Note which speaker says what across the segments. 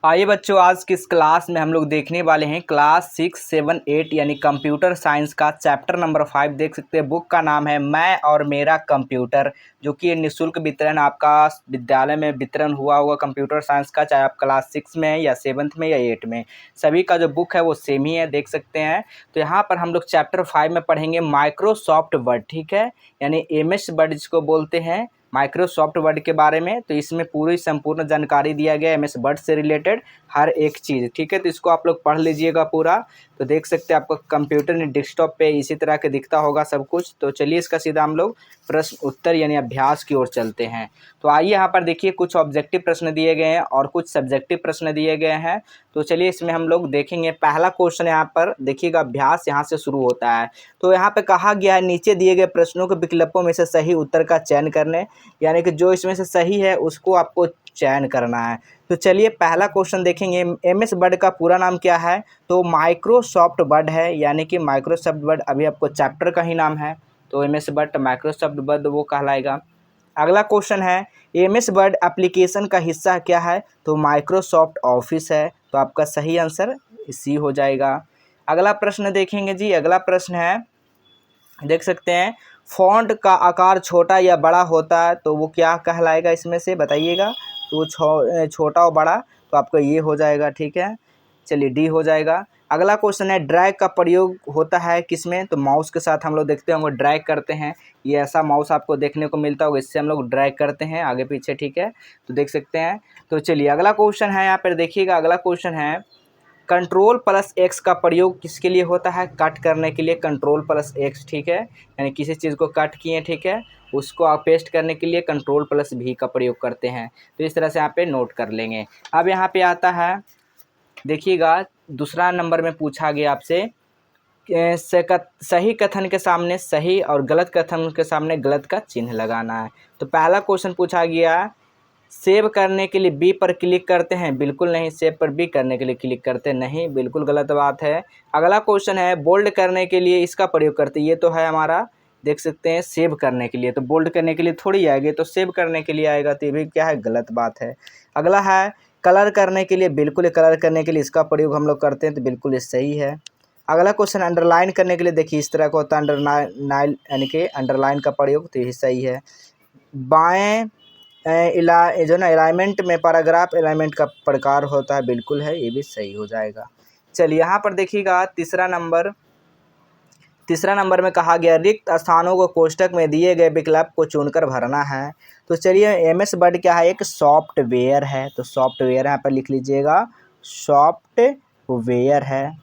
Speaker 1: आइए बच्चों, आज की इस क्लास में हम लोग देखने वाले हैं क्लास 6, 7, 8 यानी कंप्यूटर साइंस का चैप्टर नंबर 5। देख सकते हैं बुक का नाम है मैं और मेरा कंप्यूटर, जो कि निःशुल्क वितरण आपका विद्यालय में वितरण हुआ हुआ कंप्यूटर साइंस का, चाहे आप क्लास 6 में या 7th में या 8 में, सभी का जो बुक है वो सेम ही है, देख सकते हैं। तो यहाँ पर हम लोग चैप्टर 5 में पढ़ेंगे माइक्रोसॉफ्ट वर्ड, ठीक है, यानी MS वर्ड जिसको बोलते हैं, माइक्रोसॉफ्ट वर्ड के बारे में। तो इसमें पूरी संपूर्ण जानकारी दिया गया है MS वर्ड से रिलेटेड हर एक चीज़, ठीक है। तो इसको आप लोग पढ़ लीजिएगा पूरा। तो देख सकते हैं आपका कंप्यूटर ने डेस्कटॉप पे इसी तरह के दिखता होगा सब कुछ। तो चलिए इसका सीधा हम लोग प्रश्न उत्तर यानी अभ्यास की ओर चलते हैं। तो आइए यहाँ पर देखिए, कुछ ऑब्जेक्टिव प्रश्न दिए गए हैं और कुछ सब्जेक्टिव प्रश्न दिए गए हैं। तो चलिए इसमें हम लोग देखेंगे। पहला क्वेश्चन यहाँ पर देखिएगा, अभ्यास यहाँ से शुरू होता है। तो यहाँ पे कहा गया है नीचे दिए गए प्रश्नों के विकल्पों में से सही उत्तर का चयन करने, यानी कि जो इसमें से सही है उसको आपको चयन करना है। तो चलिए पहला क्वेश्चन देखेंगे। MS वर्ड का पूरा नाम क्या है? तो माइक्रोसॉफ्ट वर्ड है, यानी कि माइक्रोसॉफ्ट वर्ड अभी आपको चैप्टर का ही नाम है। तो MS वर्ड माइक्रोसॉफ्ट वर्ड वो कहलाएगा। अगला क्वेश्चन है, MS वर्ड एप्लीकेशन का हिस्सा क्या है? तो माइक्रोसॉफ्ट ऑफिस है। तो आपका सही आंसर सी हो जाएगा। अगला प्रश्न देखेंगे जी। अगला प्रश्न है, देख सकते हैं, फॉन्ट का आकार छोटा या बड़ा होता है तो वो क्या कहलाएगा? इसमें से बताइएगा। तो छोटा और बड़ा, तो आपका ये हो जाएगा, ठीक है। चलिए डी हो जाएगा। अगला क्वेश्चन है, ड्रैग का प्रयोग होता है किसमें? तो माउस के साथ हम लोग देखते होंगे ड्रैग करते हैं। ये ऐसा माउस आपको देखने को मिलता होगा, इससे हम लोग ड्रैग करते हैं आगे पीछे, ठीक है। तो देख सकते हैं। तो चलिए अगला क्वेश्चन है, यहाँ पर देखिएगा। अगला क्वेश्चन है, Ctrl+X का प्रयोग किसके लिए होता है? कट करने के लिए Ctrl+X, ठीक है, यानी किसी चीज़ को कट किए, ठीक है, उसको आप पेस्ट करने के लिए Ctrl+V का प्रयोग करते हैं। तो इस तरह से यहाँ पे नोट कर लेंगे। अब यहाँ पे आता है, देखिएगा, दूसरा नंबर में पूछा गया आपसे सही कथन के सामने सही और गलत कथन के सामने गलत का चिन्ह लगाना है। तो पहला क्वेश्चन पूछा गया, सेव करने के लिए बी पर क्लिक करते हैं? बिल्कुल नहीं। सेव पर बी करने के लिए क्लिक करते नहीं, बिल्कुल गलत बात है। अगला क्वेश्चन है, बोल्ड करने के लिए इसका प्रयोग करते हैं? ये तो है हमारा, देख सकते हैं, सेव करने के लिए। तो बोल्ड करने के लिए थोड़ी आएगी, तो सेव करने के लिए आएगा, तो ये भी क्या है, गलत बात है। अगला है, कलर करने के लिए, बिल्कुल कलर करने के लिए इसका प्रयोग हम लोग करते हैं, तो बिल्कुल ये सही है। अगला क्वेश्चन, अंडरलाइन करने के लिए, देखिए इस तरह का होता है अंडरलाइन, यानी कि अंडरलाइन का प्रयोग, तो यही सही है। बाएं जो ना अलाइनमेंट में पैराग्राफ अलाइनमेंट का प्रकार होता है, बिल्कुल है, ये भी सही हो जाएगा। चलिए यहाँ पर देखिएगा, तीसरा नंबर में कहा गया, रिक्त स्थानों को कोष्ठक में दिए गए विकल्प को चुनकर भरना है। तो चलिए MS वर्ड क्या है? एक सॉफ्टवेयर है। तो सॉफ्टवेयर यहाँ पर लिख लीजिएगा, सॉफ्टवेयर है।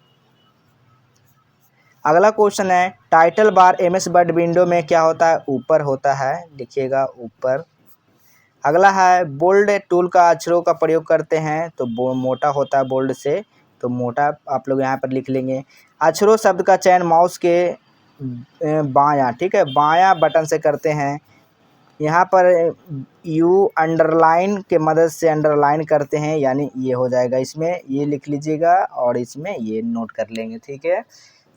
Speaker 1: अगला क्वेश्चन है, title bar MS word window में क्या होता है? ऊपर होता है, लिखिएगा ऊपर। अगला है, बोल्ड टूल का अक्षरों का प्रयोग करते हैं तो मोटा होता है बोल्ड से, तो मोटा आप लोग यहाँ पर लिख लेंगे। अक्षरों शब्द का चयन माउस के बायां, ठीक है, बायां बटन से करते हैं। यहाँ पर यू अंडरलाइन के मदद से अंडरलाइन करते हैं, यानी ये हो जाएगा। इसमें ये लिख लीजिएगा और इसमें ये नोट कर लेंगे, ठीक है।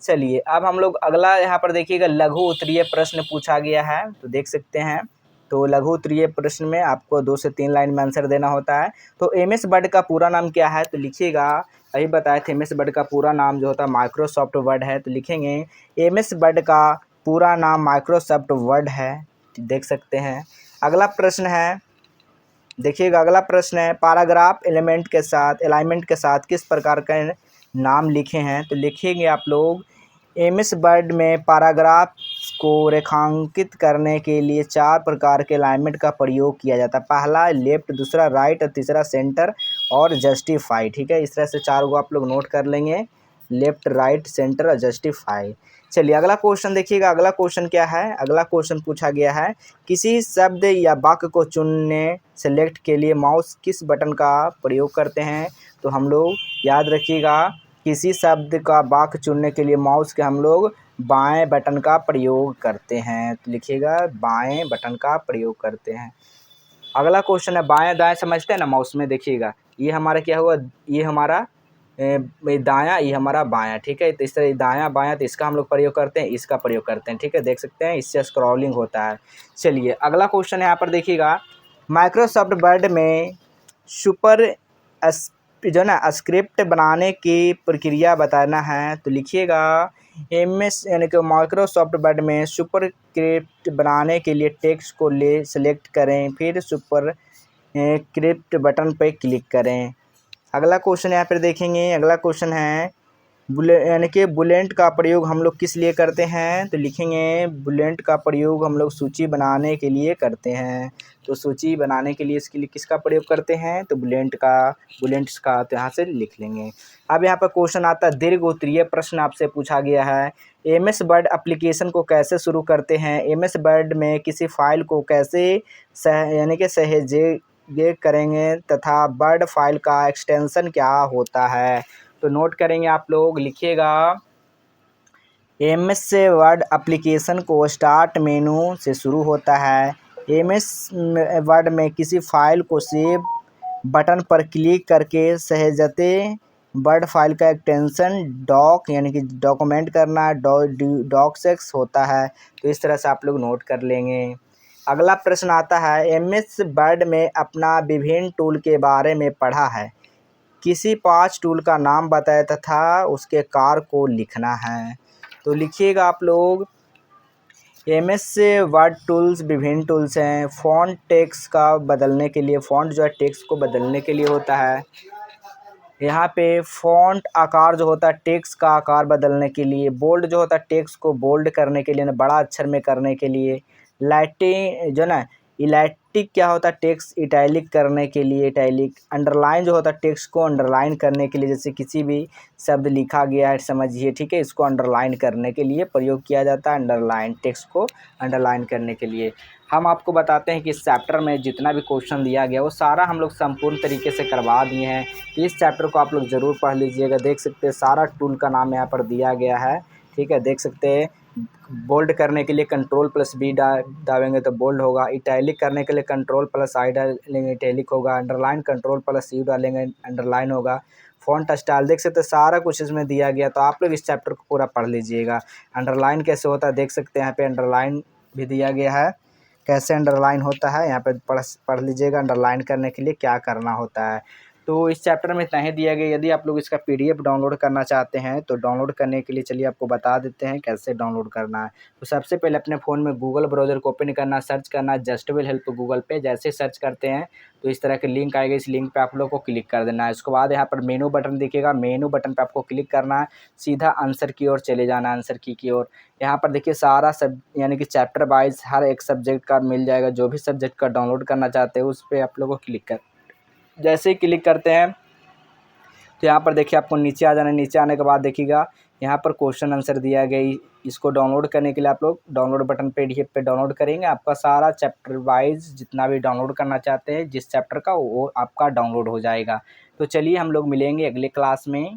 Speaker 1: चलिए अब हम लोग अगला यहाँ पर देखिएगा, लघु उत्तरीय प्रश्न पूछा गया है, तो देख सकते हैं। तो लघु उत्तरीय प्रश्न में आपको 2 से 3 लाइन में आंसर देना होता है। तो MS वर्ड का पूरा नाम क्या है? तो लिखिएगा, अभी बताए थे MS वर्ड का पूरा नाम जो होता है माइक्रोसॉफ्ट वर्ड है। तो लिखेंगे MS वर्ड का पूरा नाम माइक्रोसॉफ्ट वर्ड है, देख सकते हैं। अगला प्रश्न है, देखिएगा, अगला प्रश्न है, पैराग्राफ अलाइनमेंट के साथ किस प्रकार के नाम लिखे हैं? तो लिखेंगे आप लोग, MS वर्ड में पैराग्राफ को रेखांकित करने के लिए 4 प्रकार के अलाइनमेंट का प्रयोग किया जाता है। पहला लेफ्ट, दूसरा राइट और तीसरा सेंटर और जस्टिफाई, ठीक है। इस तरह से 4 को आप लोग नोट कर लेंगे, लेफ्ट, राइट, सेंटर और जस्टिफाई। चलिए अगला क्वेश्चन देखिएगा। अगला क्वेश्चन क्या है? अगला क्वेश्चन पूछा गया है, किसी शब्द या वाक्य को चुनने सेलेक्ट के लिए माउस किस बटन का प्रयोग करते हैं? तो हम लोग याद रखिएगा, किसी शब्द का वाक्य चुनने के लिए माउस के हम लोग बाएं बटन का प्रयोग करते हैं। तो लिखिएगा, बाएं बटन का प्रयोग करते हैं। अगला क्वेश्चन है, बाएं दाएं समझते हैं ना माउस में, देखिएगा ये हमारा क्या हुआ, ये हमारा दायां, ये हमारा बायां, ठीक है। तो इस तरह दायां बायां, तो इसका हम लोग प्रयोग करते हैं, इसका प्रयोग करते हैं, ठीक है, देख सकते हैं, इससे स्क्रॉलिंग होता है। चलिए अगला क्वेश्चन यहाँ पर देखिएगा, माइक्रोसॉफ्ट वर्ड में सुपर जो ना स्क्रिप्ट बनाने की प्रक्रिया बताना है तो लिखिएगा MS यानी कि माइक्रोसॉफ्ट वर्ड में सुपर स्क्रिप्ट बनाने के लिए टेक्स्ट को सेलेक्ट करें, फिर सुपर स्क्रिप्ट बटन पर क्लिक करें। अगला क्वेश्चन यहाँ पर देखेंगे। अगला क्वेश्चन है यानी कि बुलेट का प्रयोग हम लोग किस लिए करते हैं तो लिखेंगे बुलेट का प्रयोग हम लोग सूची बनाने के लिए करते हैं। तो सूची बनाने के लिए इसके लिए किसका प्रयोग करते हैं तो बुलेट्स का तो यहाँ से लिख लेंगे। अब यहाँ पर क्वेश्चन आता है दीर्घ उत्तरीय प्रश्न आपसे पूछा गया है। MS वर्ड एप्लीकेशन को कैसे शुरू करते हैं, MS वर्ड में किसी फाइल को कैसे यानी कि सहेजेंगे करेंगे तथा वर्ड फाइल का एक्सटेंशन क्या होता है। तो नोट करेंगे आप लोग, लिखिएगा MS से वर्ड एप्लीकेशन को स्टार्ट मेनू से शुरू होता है। MS वर्ड में किसी फाइल को सेव बटन पर क्लिक करके सहेजते वर्ड फाइल का एक्सटेंशन डॉक यानी कि डॉक्यूमेंट करना डॉक्सेक्स होता है। तो इस तरह से आप लोग नोट कर लेंगे। अगला प्रश्न आता है MS वर्ड में अपना विभिन्न टूल के बारे में पढ़ा है, किसी 5 टूल का नाम बताए तथा उसके कार्य को लिखना है। तो लिखिएगा आप लोग MS से वर्ड टूल्स विभिन्न टूल्स हैं। फ़ॉन्ट टेक्स्ट का बदलने के लिए, फ़ॉन्ट जो है टेक्स्ट को बदलने के लिए होता है। यहाँ पे फ़ॉन्ट आकार जो होता है टेक्स्ट का आकार बदलने के लिए। बोल्ड जो होता है टेक्स्ट को बोल्ड करने के लिए, ना बड़ा अक्षर में करने के लिए। लाइटिंग जो ना इलैटिक क्या होता है टेक्स्ट इटैलिक करने के लिए, इटैलिक। अंडरलाइन जो होता है टेक्स्ट को अंडरलाइन करने के लिए, जैसे किसी भी शब्द लिखा गया है समझिए, ठीक है, इसको अंडरलाइन करने के लिए प्रयोग किया जाता है। अंडरलाइन टेक्स्ट को अंडरलाइन करने के लिए। हम आपको बताते हैं कि इस चैप्टर में जितना भी क्वेश्चन दिया गया वो सारा हम लोग संपूर्ण तरीके से करवा दिए हैं। इस चैप्टर को आप लोग ज़रूर पढ़ लीजिएगा। देख सकते हैं सारा टूल का नाम यहाँ पर दिया गया है, ठीक है। देख सकते हैं बोल्ड करने के लिए Ctrl+B दाबेंगे तो बोल्ड होगा। इटैलिक करने के लिए Ctrl+I डालेंगे इटैलिक होगा। अंडरलाइन Ctrl+U डालेंगे अंडरलाइन होगा। फ़ॉन्ट स्टाइल देख सकते हैं सारा कुछ इसमें दिया गया। तो आप लोग इस चैप्टर को पूरा पढ़ लीजिएगा। अंडरलाइन कैसे होता है देख सकते हैं, यहाँ पे अंडरलाइन भी दिया गया है, कैसे अंडरलाइन होता है यहाँ पे पढ़ लीजिएगा। अंडरलाइन करने के लिए क्या करना होता है। तो इस चैप्टर में इतना ही दिया गया। यदि आप लोग इसका PDF डाउनलोड करना चाहते हैं तो डाउनलोड करने के लिए चलिए आपको बता देते हैं कैसे डाउनलोड करना है। तो सबसे पहले अपने फ़ोन में गूगल ब्राउज़र को ओपन करना, सर्च करना जस्टवेल हेल्प गूगल पे। जैसे सर्च करते हैं तो इस तरह के लिंक आएगा, इस लिंक पे आप लोग को क्लिक कर देना है। उसके बाद यहाँ पर मेनू बटन दिखेगा, मेनू बटन पे आपको क्लिक करना है, सीधा आंसर की ओर चले जाना है, आंसर की ओर। यहाँ पर देखिए सारा सब यानी कि चैप्टर वाइज हर एक सब्जेक्ट का मिल जाएगा। जो भी सब्जेक्ट का डाउनलोड करना चाहते हैं उस पर आप लोग को क्लिक कर, जैसे ही क्लिक करते हैं तो यहाँ पर देखिए आपको नीचे आ जाना है। नीचे आने के बाद देखिएगा यहाँ पर क्वेश्चन आंसर दिया गया। इसको डाउनलोड करने के लिए आप लोग डाउनलोड बटन PDF पे डाउनलोड करेंगे। आपका सारा चैप्टर वाइज जितना भी डाउनलोड करना चाहते हैं जिस चैप्टर का वो आपका डाउनलोड हो जाएगा। तो चलिए हम लोग मिलेंगे अगले क्लास में।